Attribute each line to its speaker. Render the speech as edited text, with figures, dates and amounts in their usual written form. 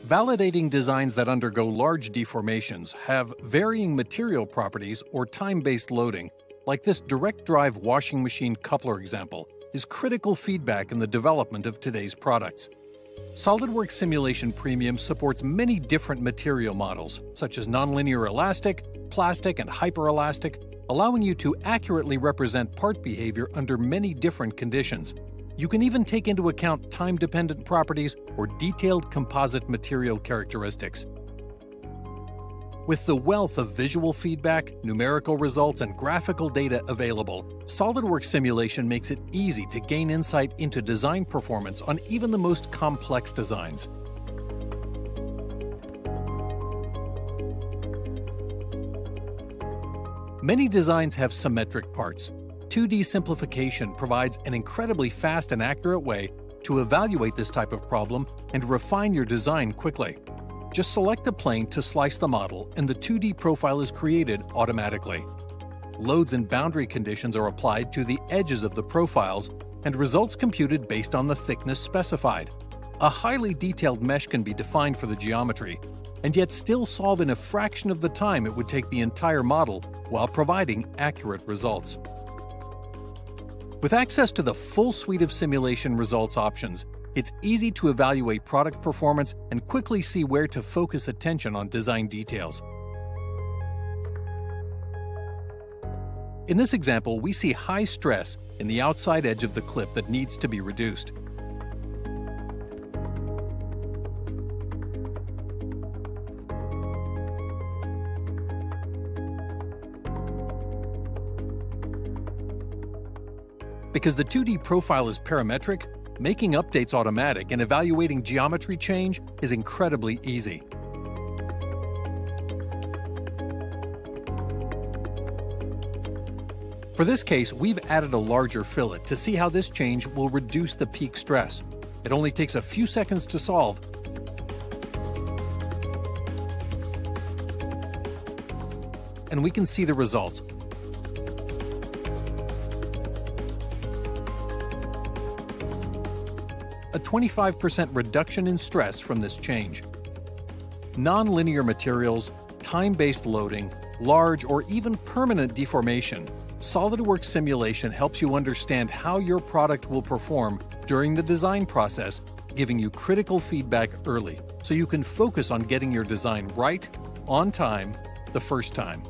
Speaker 1: Validating designs that undergo large deformations, have varying material properties, or time-based loading, like this direct drive washing machine coupler example, is critical feedback in the development of today's products. SOLIDWORKS Simulation Premium supports many different material models, such as nonlinear elastic, plastic, and hyperelastic, allowing you to accurately represent part behavior under many different conditions. You can even take into account time-dependent properties or detailed composite material characteristics. With the wealth of visual feedback, numerical results, and graphical data available, SOLIDWORKS Simulation makes it easy to gain insight into design performance on even the most complex designs. Many designs have symmetric parts. 2D simplification provides an incredibly fast and accurate way to evaluate this type of problem and refine your design quickly. Just select a plane to slice the model and the 2D profile is created automatically. Loads and boundary conditions are applied to the edges of the profiles and results computed based on the thickness specified. A highly detailed mesh can be defined for the geometry, and yet still solve in a fraction of the time it would take the entire model while providing accurate results. With access to the full suite of simulation results options, it's easy to evaluate product performance and quickly see where to focus attention on design details. In this example, we see high stress in the outside edge of the clip that needs to be reduced. Because the 2D profile is parametric, making updates automatic and evaluating geometry change is incredibly easy. For this case, we've added a larger fillet to see how this change will reduce the peak stress. It only takes a few seconds to solve, and we can see the results. A 25% reduction in stress from this change. Non-linear materials, time-based loading, large or even permanent deformation, SOLIDWORKS Simulation helps you understand how your product will perform during the design process, giving you critical feedback early, so you can focus on getting your design right, on time, the first time.